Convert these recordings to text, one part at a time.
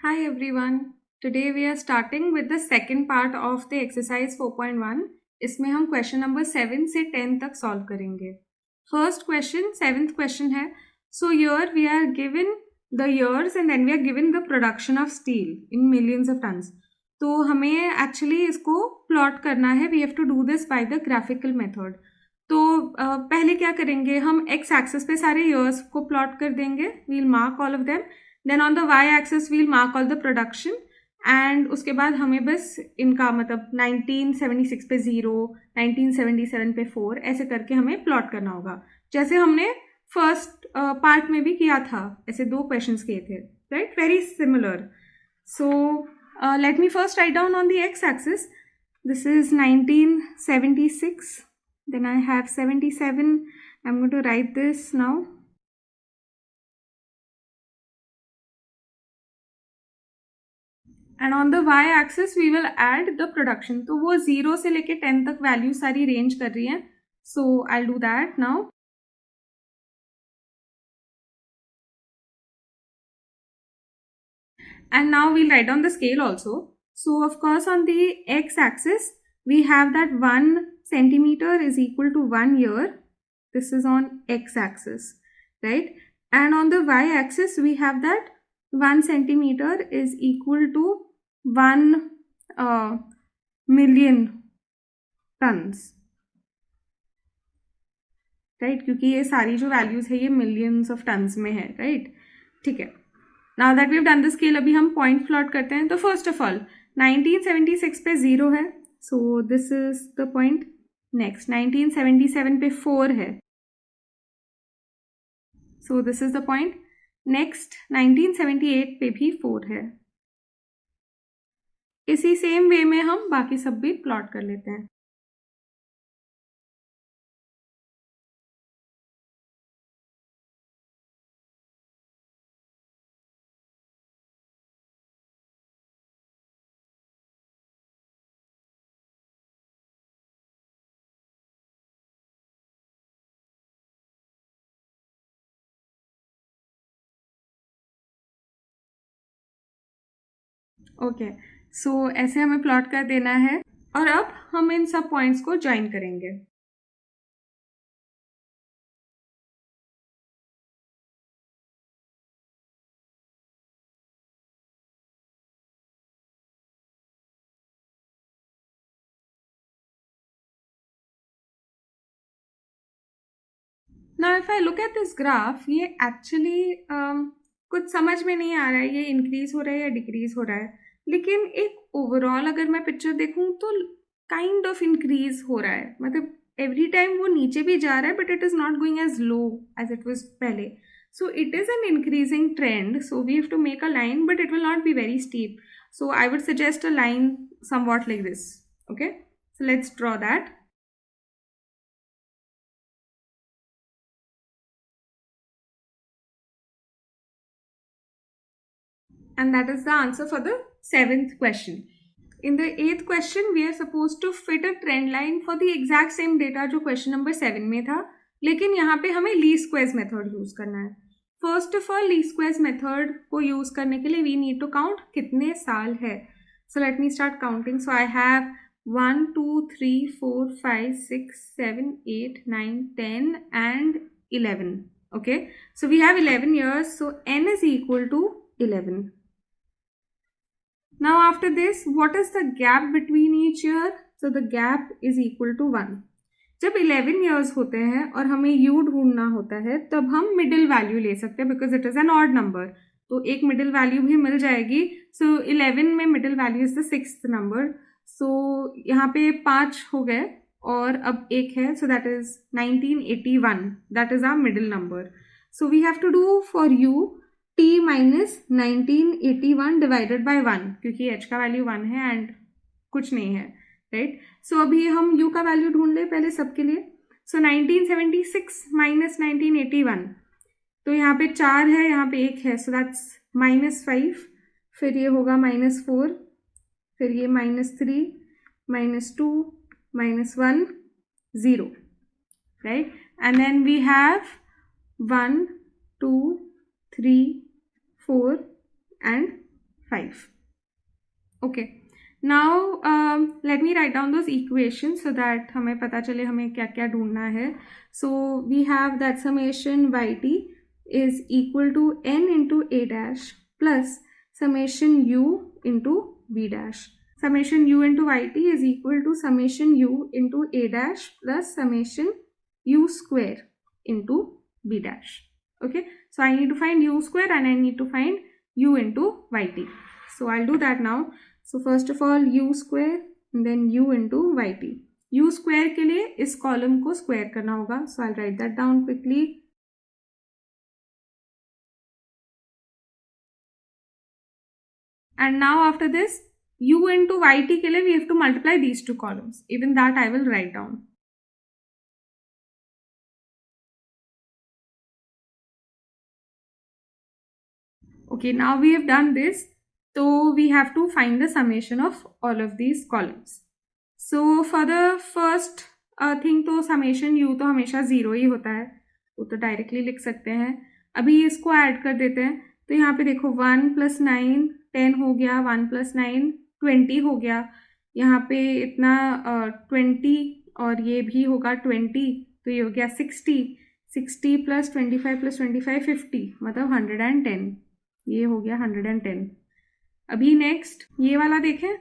Hi everyone. Today we are starting with the second part of the exercise 4.1. इसमें हम question number 7 से 10 तक solve करेंगे. First question 7th question है. So here we are given the years and then we are given the production of steel in millions of tons. तो हमें actually इसको plot करना है. We have to do this by the graphical method. तो पहले क्या करेंगे, हम एक्स एक्सिस पे सारे ईयर्स को प्लॉट कर देंगे. We'll mark all of them. Then on the Y axis we'll mark all the production and उसके बाद हमें बस इनका मतलब 1976 पे 0, 1977 पे 4 ऐसे करके हमें प्लॉट करना होगा, जैसे हमने फर्स्ट पार्ट में भी किया था. ऐसे 2 क्वेश्चंस किए थे, right? Very similar. So let me first write down on the x axis. This is 1976. Then I have 77. I'm going to write this now. And on the y-axis we will add the production. तो वो 0 से लेके 10 तक value सारी range कर रही है. So I'll do that now. And now we'll write down the scale also. So of course on the x-axis we have that 1 centimeter is equal to 1 year. This is on x-axis, right? And on the y-axis we have that 1 centimeter is equal to 1 million tons, right? क्योंकि ये सारी जो values है ये millions of turns में है, right? ठीक है. Now that we have done the scale, अभी हम पॉइंट प्लॉट करते हैं. तो फर्स्ट ऑफ ऑल 1976 पे 0 है, सो this is the point. Next 1977 पे 4 है, सो this is the point. Next 1978 पे भी 4 है. इसी सेम वे में हम बाकी सब भी प्लॉट कर लेते हैं. ओके, सो ऐसे हमें प्लॉट कर देना है और अब हम इन सब पॉइंट्स को ज्वाइन करेंगे. Now if I look at this graph, ये एक्चुअली कुछ समझ में नहीं आ रहा है ये इंक्रीज हो रहा है या डिक्रीज हो रहा है. लेकिन एक ओवरऑल अगर मैं पिक्चर देखूं तो काइंड ऑफ इंक्रीज हो रहा है. मतलब एवरी टाइम वो नीचे भी जा रहा है but it is not going as low as it was पहले. So it is an increasing trend. So we have to make a line but it will not be very steep. So I would suggest a line somewhat like this. Okay, so let's draw that. And that is the answer for the 7th question. In the 8th question, we are supposed to fit a trend line for the exact same data जो question number 7 में था, लेकिन यहाँ पे हमें least squares method use करना है. First of all least squares method को यूज करने के लिए we need to count कितने साल है. So let me start counting. So I have 1, 2, 3, 4, 5, 6, 7, 8, 9, 10 and 11. Okay, so we have 11 years. So n is equal to 11. Now after this, what is the gap between each year? So the gap is equal to 1. जब 11 years होते हैं और हमें u ढूंढना होता है तब हम मिडिल वैल्यू ले सकते हैं because it is N odd number. तो एक मिडिल वैल्यू भी मिल जाएगी. सो 11 में middle value is the 6th number. So यहाँ पे 5 हो गए और अब एक है, so that is 1981. That is our middle number. So we have to do for u t minus 1981 divided by 1, क्योंकि h का वैल्यू 1 है एंड कुछ नहीं है, राइट? सो अभी हम u का वैल्यू ढूंढ ले पहले सबके लिए. सो 1976 माइनस 1981, तो यहाँ पे 4 है, यहाँ पे 1 है, सो दैट्स -5. फिर ये होगा -4, फिर ये -3, -2, -1, 0, right? And then we have 1, 2, 3, 4 and 5. Okay. Now let me write down those equations so that हमें पता चले हमें क्या क्या ढूंढना है. So we have that summation yt is equal to n into a dash plus summation u into b dash. Summation u into yt is equal to summation u into a dash plus summation u square into b dash. Okay, so I need to find u square and I need to find u into yt. So I'll do that now. So first of all u square and then u into yt. u square के लिए इस column को square करना होगा. So I'll write that down quickly. And now after this u into yt के लिए we have to multiply these two columns. Even that I will write down. Okay, now we have done this. So we have to find the summation of all of these columns. So for the first thing तो summation u तो हमेशा 0 ही होता है, वो तो directly लिख सकते हैं. अभी इसको ऐड कर देते हैं. तो यहाँ पे देखो 1 + 9 10 हो गया, 1 + 9 20 हो गया. यहाँ पे इतना 20 और ये भी होगा 20, तो ये हो गया 60. 60 + 25 + 25 50, मतलब 110. ये हो गया 110. अभी नेक्स्ट ये वाला देखें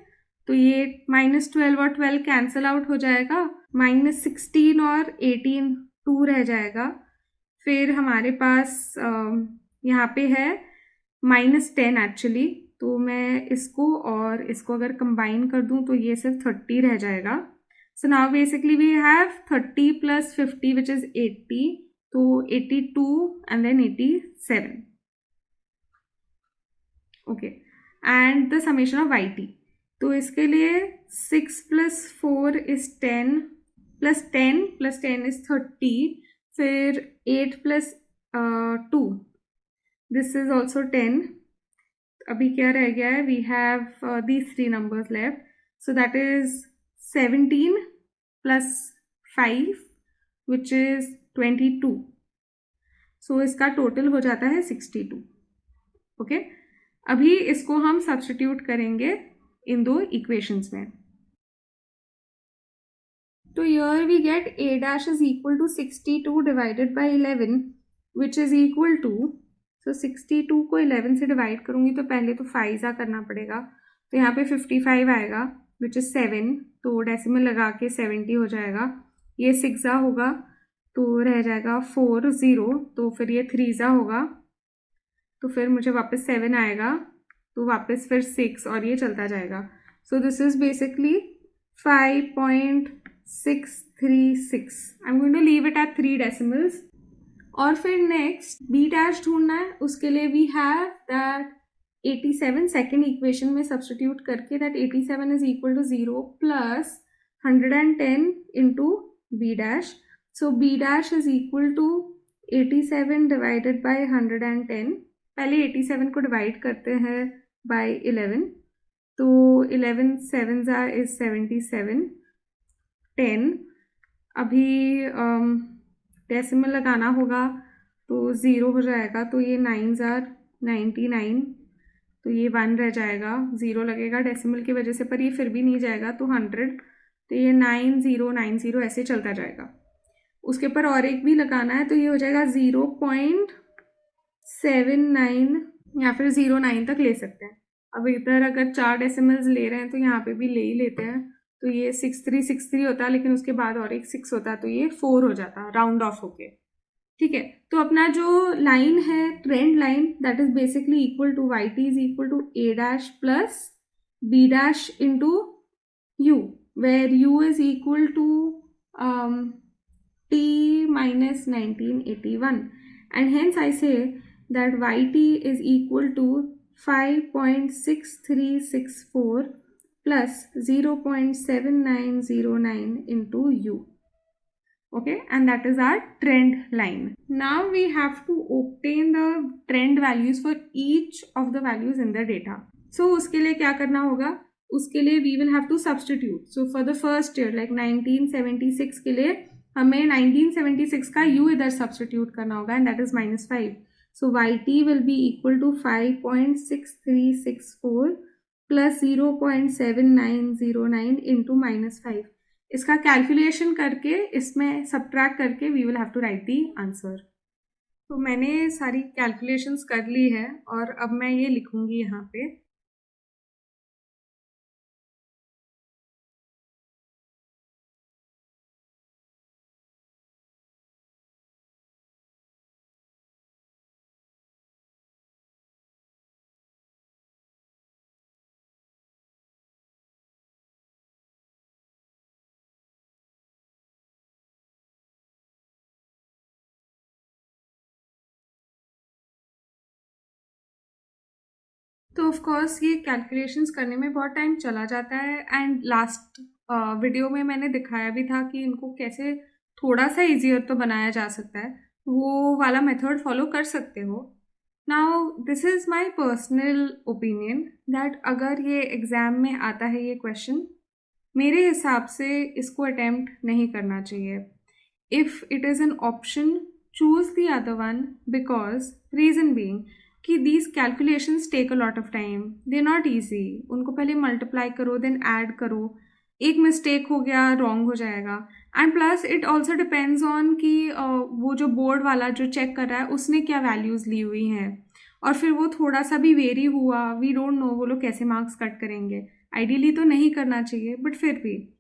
तो ये -12 और 12 कैंसिल आउट हो जाएगा. -16 और 18 2 रह जाएगा. फिर हमारे पास यहाँ पे है -10 एक्चुअली. तो मैं इसको और इसको अगर कंबाइन कर दूँ तो ये सिर्फ 30 रह जाएगा. So now basically we have 30 + 50 which is 80. तो 82 एंड देन 87. Okay, and the summation of yt. तो इसके लिए 6 + 4 is 10 + 10 + 10 is 30. फिर 8 + 2 दिस इज ऑल्सो 10. अभी क्या रह गया है? We have these 3 numbers left. So that is 17 + 5 which is 22. सो इसका टोटल हो जाता है 62. ओके, अभी इसको हम सब्स्टिट्यूट करेंगे इन दो इक्वेशंस में. तो here we get a dash is equal to 62 divided by 11 which is equal to, so 62 को 11 से डिवाइड करूँगी तो पहले तो 5 करना पड़ेगा. तो यहाँ पे 55 आएगा which is 7. तो डेसिमल लगा के 70 हो जाएगा. ये 6 होगा तो रह जाएगा 4 0. तो फिर ये 3 होगा तो फिर मुझे वापस 7 आएगा. तो वापस फिर 6 और ये चलता जाएगा. So this is basically 5.636. I am going to leave it at 3 decimals. और फिर नेक्स्ट b डैश ढूंढना है. उसके लिए we have that 87 second equation में सब्स्टिट्यूट करके that 87 is equal to 0 plus 110 into b dash. So b dash is equal to 87 divided by 110. पहले 87 को डिवाइड करते हैं बाय 11. तो 11 7s is 77. 10 अभी डेसिमल लगाना होगा तो 0 हो जाएगा. तो ये 9s are 99. तो ये 1 रह जाएगा. 0 लगेगा डेसिमल की वजह से पर ये फिर भी नहीं जाएगा तो 100. तो ये 9090 ऐसे चलता जाएगा. उसके ऊपर और एक भी लगाना है तो ये हो जाएगा 0.79 या फिर 09 तक ले सकते हैं. अब इधर अगर 4 डेसिमल्स ले रहे हैं तो यहाँ पे भी ले ही लेते हैं. तो ये 6363 होता है लेकिन उसके बाद और एक 6 होता है तो ये 4 हो जाता है राउंड ऑफ होके. ठीक है, तो अपना जो लाइन है trend line that is basically equal to yt is equal to a dash plus b dash into u where u is equal to t minus 1981 and hence I say that yt is equal to 5.6364 plus 0.7909 into u. Okay, and that is our trend line. Now we have to obtain the trend values for each of the values in the data. So उसके लिए क्या करना होगा? उसके लिए we will have to substitute. So for the first year like 1976 के लिए हमें 1976 का u इधर सब्स्टिट्यूट करना होगा and that is -5. So YT will be equal to 5.6364 plus 0.7909 into -5. इसका कैलकुलेशन करके इसमें सब्ट्रैक्ट करके we will have to write the answer. तो मैंने सारी कैलकुलेशंस कर ली है और अब मैं ये लिखूंगी यहाँ पे। तो ऑफ कोर्स ये कैलकुलेशंस करने में बहुत टाइम चला जाता है एंड लास्ट वीडियो में मैंने दिखाया भी था कि इनको कैसे थोड़ा सा इजियर तो बनाया जा सकता है, वो वाला मेथड फॉलो कर सकते हो। Now this is my personal opinion that अगर ये एग्ज़ाम में आता है ये क्वेश्चन, मेरे हिसाब से इसको अटेम्प्ट नहीं करना चाहिए। If it is an option, choose the other one, because reason being कि these calculations take a lot of time, they not easy. उनको पहले मल्टीप्लाई करो देन ऐड करो, एक मिस्टेक हो गया रॉन्ग हो जाएगा। And plus it also depends on कि वो जो बोर्ड वाला जो चेक कर रहा है उसने क्या वैल्यूज़ ली हुई हैं, और फिर वो थोड़ा सा भी वेरी हुआ, वी डोंट नो वो लोग कैसे मार्क्स कट करेंगे। आइडियली तो नहीं करना चाहिए, बट फिर भी।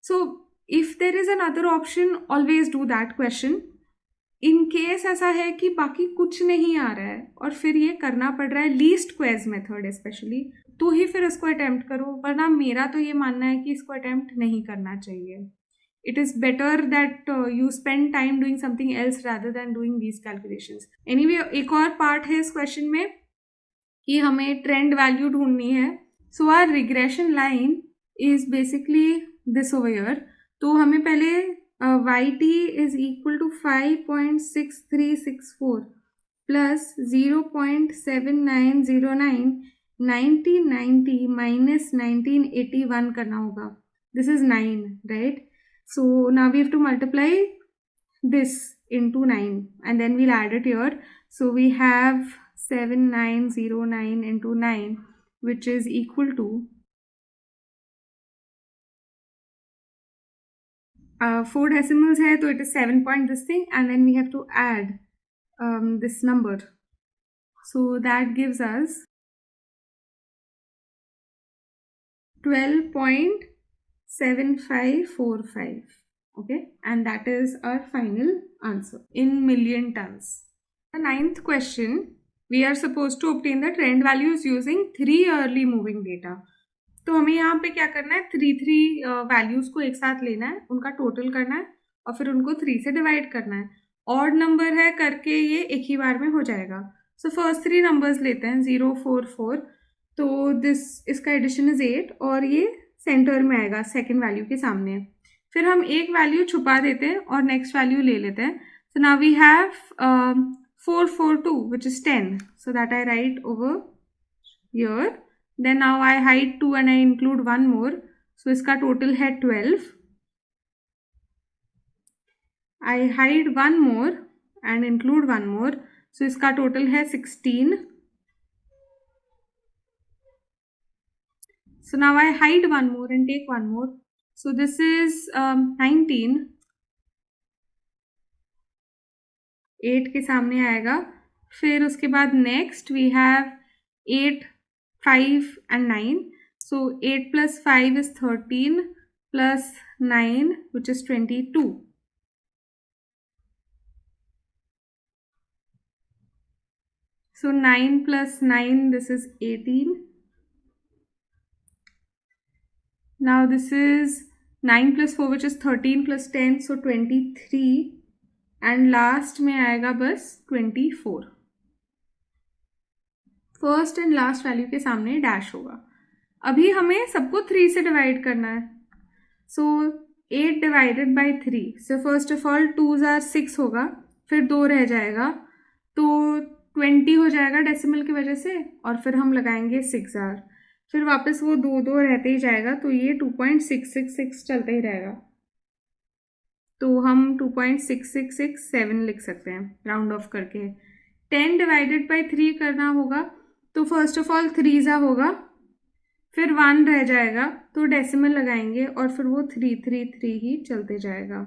So if there is an other option, always do that question. In case ऐसा है कि बाकी कुछ नहीं आ रहा है और फिर ये करना पड़ रहा है लीस्ट क्वेज मेथड स्पेशली, तो ही फिर इसको अटेम्प्ट करो, वरना मेरा तो ये मानना है कि इसको अटेम्प्ट नहीं करना चाहिए। It is better that you spend time doing something else rather than doing these calculations. Anyway, एक और पार्ट है इस क्वेश्चन में कि हमें ट्रेंड वैल्यू ढूंढनी है। So our regression line is basically this over here. तो हमें पहले YT is equal to 5.6364 plus 0.7909 1990 minus 1981 करना होगा। This is 9, right? So now we have to multiply this into 9 and then we'll add it here. So we have 7909 into 9, which is equal to 4 decimals है, तो it is 7 point this thing, and then we have to add this number. So that gives us 12.7545. Okay, and that is our final answer in million tons. The 9th question, we are supposed to obtain the trend values using 3 early moving data. तो हमें यहाँ पे क्या करना है, 3 values को एक साथ लेना है, उनका टोटल करना है और फिर उनको 3 से डिवाइड करना है। ऑड नंबर है करके ये एक ही बार में हो जाएगा। सो फर्स्ट 3 नंबर्स लेते हैं, 0 4 4, तो इसका एडिशन इज 8 और ये सेंटर में आएगा सेकेंड वैल्यू के सामने। फिर हम एक वैल्यू छुपा देते हैं और नेक्स्ट वैल्यू ले लेते हैं। So now we have 442 which is 10, so that I write over here. Then now I hide 2 and I include 1 more. So इसका total है 12. I hide 1 more and include 1 more. So इसका total है 16. So now I hide 1 more and take 1 more. So this is 19. 8 के सामने आएगा। फिर उसके बाद next we have 8, 5 and 9. So 8 plus 5 is 13 plus 9 which is 22. So 9 plus 9, this is 18. Now this is 9 plus 4 which is 13 plus 10, so 23, and last में आएगा बस 24. First and last value के सामने डैश होगा। अभी हमें सबको 3 से डिवाइड करना है। सो 8 divided by 3, so first of all 2s are 6 होगा, फिर 2 रह जाएगा तो 20 हो जाएगा डेसिमल की वजह से, और फिर हम लगाएंगे 6r, फिर वापस वो 2 रहते ही जाएगा, तो ये 2.666 चलता ही रहेगा। तो हम 2.6667 लिख सकते हैं राउंड ऑफ करके। 10 डिवाइडेड बाई 3 करना होगा, तो फर्स्ट ऑफ ऑल 3 ज़ा होगा, फिर 1 रह जाएगा तो डेसिमल लगाएंगे और फिर वो 3 ही चलते जाएगा.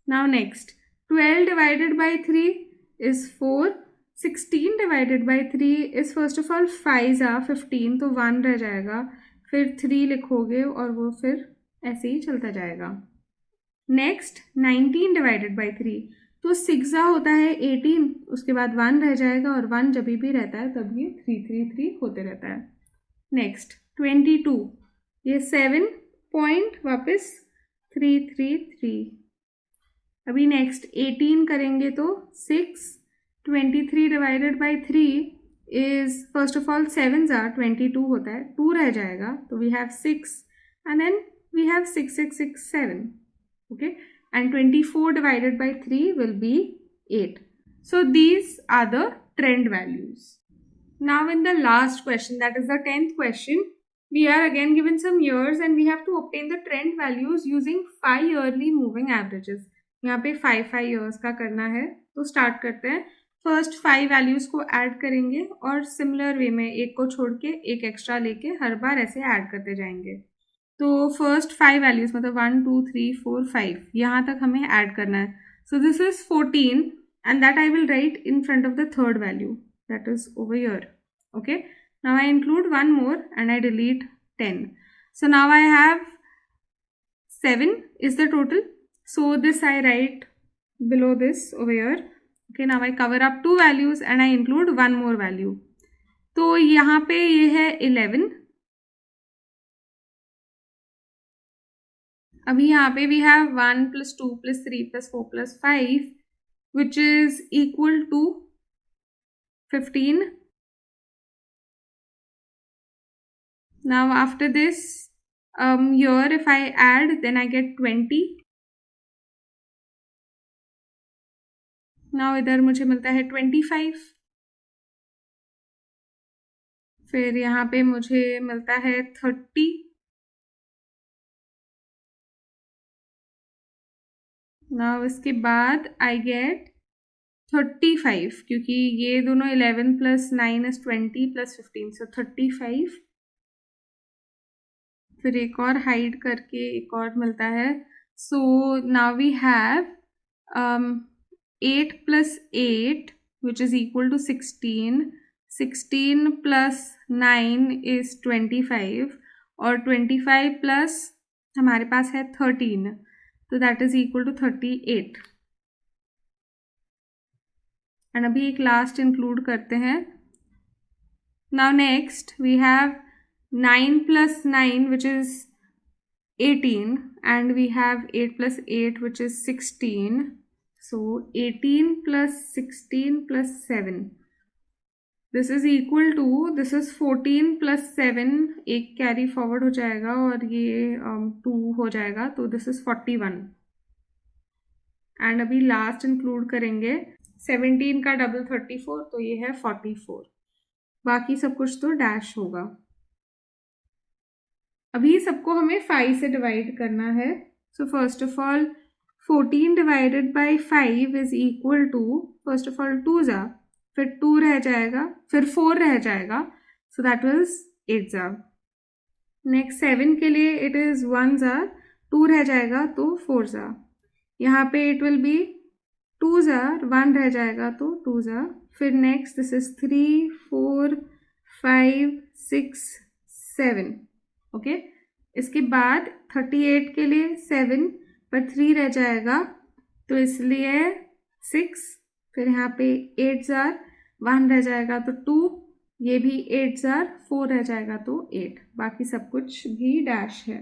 Now next 12 divided by 3 is 4. 16 divided by 3 is first of all 5 ज़ा 15, तो 1 रह जाएगा, फिर 3 लिखोगे और वो फिर ऐसे ही चलता जाएगा. नेक्स्ट 19 डिवाइडेड बाई 3, तो 6 ज़ा होता है 18, उसके बाद 1 रह जाएगा और 1 जब भी रहता है तब ये 3 होते रहता है. नेक्स्ट 22, ये 7 पॉइंट वापस 3. अभी नेक्स्ट 18 करेंगे तो 6. 23 divided by 3 is first of all 7 ज़ा 22 होता है, 2 रह जाएगा, तो we have 6 and then we have 6. Okay, and 24 divided by 3 will be 8. So these are the trend values. Now in the last question, that is the 10th question, we are again given some years and we have to obtain the trend values using 5 yearly moving averages. यहाँ पे 5 years का करना है, तो start करते हैं. First 5 values को add करेंगे और सिमिलर वे में एक को छोड़ के एक एक्स्ट्रा लेके हर बार ऐसे ऐड करते जाएंगे. तो फर्स्ट 5 वैल्यूज मतलब 1 2 3 4 5 यहाँ तक हमें ऐड करना है. सो this is 14 and that I will write in front of the third value, that is over here. Okay, now I include 1 more and I delete 10. So now I have 7 is the total, so this I right below this over here. Okay, now I cover up 2 values and I include 1 more value. तो यहाँ पे ये है 11. अभी यहाँ पे we have 1 plus 2 plus 3 plus 4 plus 5 which is equal to 15. Now after this here if I add then I get 20. Now इधर मुझे मिलता है 25. फिर यहाँ पे मुझे मिलता है 30. नाउ इसके बाद आई गेट 35 क्योंकि ये दोनों 11 प्लस 9 इज 20 प्लस 15, सो 35. फिर एक और हाइड करके एक और मिलता है. So now we have 8 plus 8 which is equal to 16. 16 plus 9 is 25 और 25 प्लस हमारे पास है 13, तो that is equal to 38. And अभी एक लास्ट इंक्लूड करते हैं. Now next we have 9 plus 9 which is 18 and we have 8 plus 8 which is 16. So 18 plus 16 plus 7, this is equal to, this is 14 plus 7, एक carry forward हो जाएगा और ये 2 हो जाएगा, तो दिस इज 41. एंड अभी लास्ट इंक्लूड करेंगे 17 का डबल 34, तो ये है 44. बाकी सब कुछ तो डैश होगा. अभी सबको हमें 5 से डिवाइड करना है. So first of all 14 divided by 5 is equal to, first of all 2 ज़ा, फिर 2 रह जाएगा, फिर 4 रह जाएगा, सो दैट वाज 8 ज़ा. नेक्स्ट 7 के लिए इट इज़ 1 ज़ा, 2 रह जाएगा तो 4 ज़ा. यहाँ पे इट विल बी 2 ज़ा, 1 रह जाएगा तो 2 ज़ा. फिर नेक्स्ट दिस इज 3 4 5 6 7. ओके, इसके बाद 38 के लिए 7 पर 3 रह जाएगा तो इसलिए 6. फिर यहाँ पे 8 ज़ार, 1 रह जाएगा तो 2, ये भी 8 ज़ार, 4 रह जाएगा तो 8. बाकी सब कुछ भी डैश है.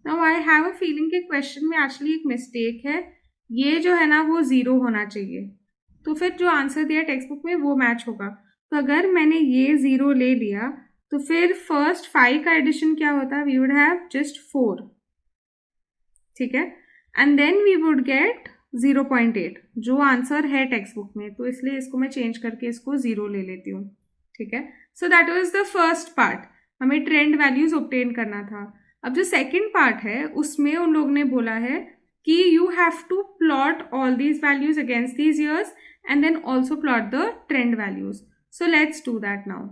Now I have a feeling कि क्वेश्चन में एक्चुअली एक मिस्टेक है. ये जो है ना वो 0 होना चाहिए, तो फिर जो आंसर दिया टेक्स्ट बुक में वो मैच होगा. तो अगर मैंने ये 0 ले लिया तो फिर फर्स्ट 5 का एडिशन क्या होता है, वी वुड हैव जस्ट 4. ठीक है, and then we would get 0.8 जो आंसर है टेक्स्ट बुक में, तो इसलिए इसको मैं चेंज करके इसको 0 ले लेती हूँ. ठीक है, so that was the first part, हमें ट्रेंड वैल्यूज ऑब्टेन करना था. अब जो सेकंड पार्ट है उसमें उन लोगों ने बोला है कि you have to plot all these values against these years and then also plot the trend values. So let's do that now.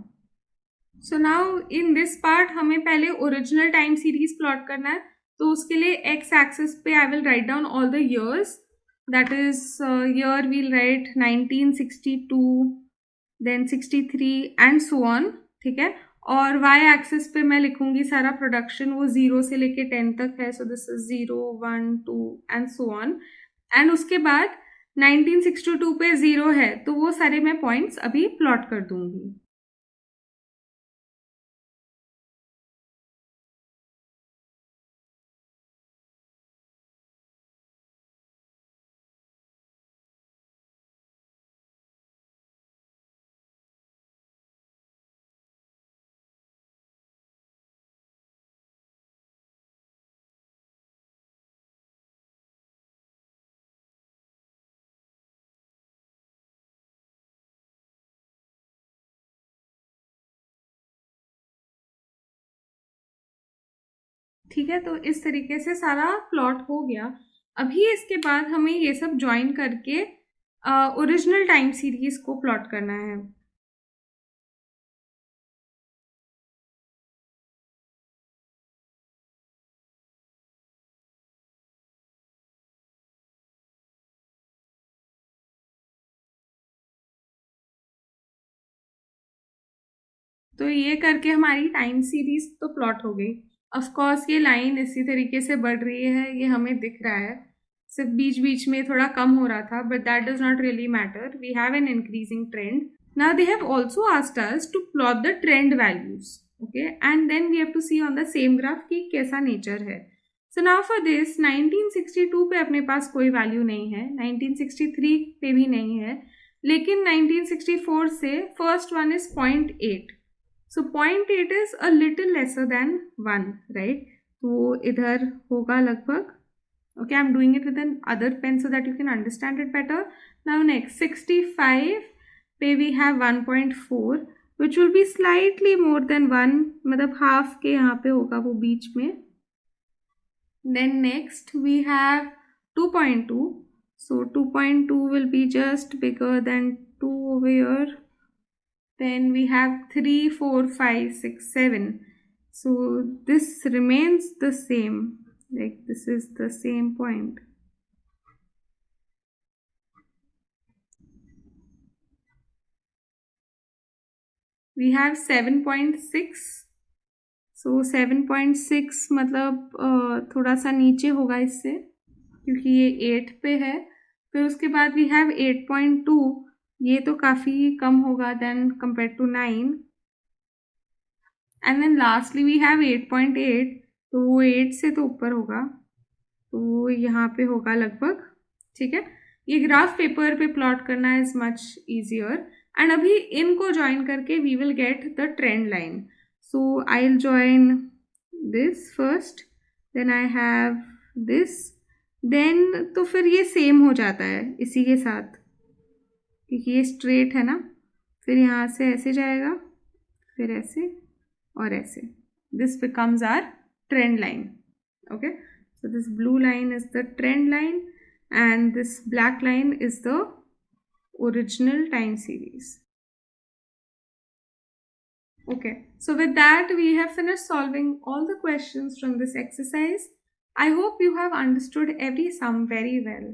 So now in this part हमें पहले original time series plot करना है. तो उसके लिए x axis पे I will write down all the years. That is year we'll write 1962, then 63 and so on. ठीक है. और y axis पे मैं लिखूंगी सारा प्रोडक्शन, वो 0 से लेके 10 तक है. सो this is 0, 1, 2 and so on. And उसके बाद 1962 पे 0 है, तो वो सारे मैं पॉइंट्स अभी प्लॉट कर दूंगी. ठीक है, तो इस तरीके से सारा प्लॉट हो गया. अभी इसके बाद हमें ये सब ज्वाइन करके ओरिजिनल टाइम सीरीज को प्लॉट करना है. तो ये करके हमारी टाइम सीरीज तो प्लॉट हो गई. ऑफ कोर्स ये लाइन इसी तरीके से बढ़ रही है, ये हमें दिख रहा है. सिर्फ बीच बीच में थोड़ा कम हो रहा था, but that does not really matter. We have an increasing trend. Now they have also asked us to plot the trend values. Okay, and then we have to see on the same graph कि कैसा nature है. So now for this 1962 पे अपने पास कोई value नहीं है, 1963 पे भी नहीं है, लेकिन 1964 से first one is 0.8. So 0.8 is a little lesser than 1, right? तो इधर होगा लगभग. Okay, I'm doing it with an other pen so that you can understand it better. Now next 65 पे we have 1.4 which will be slightly more than 1, मतलब half के यहाँ पे होगा वो बीच में. Then next we have 2.2. So 2.2 will be just bigger than 2 over here. Then we have 3, 4, 5, 6, 7. So this remains the same. Like this is the same point. We have 7.6. So 7.6 मतलब थोड़ा सा नीचे होगा इससे, क्योंकि ये 8 पे है. फिर उसके बाद we have 8.2. ये तो काफ़ी कम होगा then compare to 9. And then lastly we have 8.8. तो वो 8 से तो ऊपर होगा, तो यहाँ पे होगा लगभग. ठीक है, ये ग्राफ पेपर पे प्लॉट करना इज मच ईजियर. एंड अभी इनको ज्वाइन करके we will get the trend line. So I will join this first, then I have this, then तो फिर ये सेम हो जाता है इसी के साथ, क्योंकि ये स्ट्रेट है ना. फिर यहाँ से ऐसे जाएगा, फिर ऐसे और ऐसे. This becomes our trend line. Okay, so this blue line is the trend line and this black line is the original time series. Okay, so with that we have finished solving all the questions from this exercise. I hope you have understood every sum very well.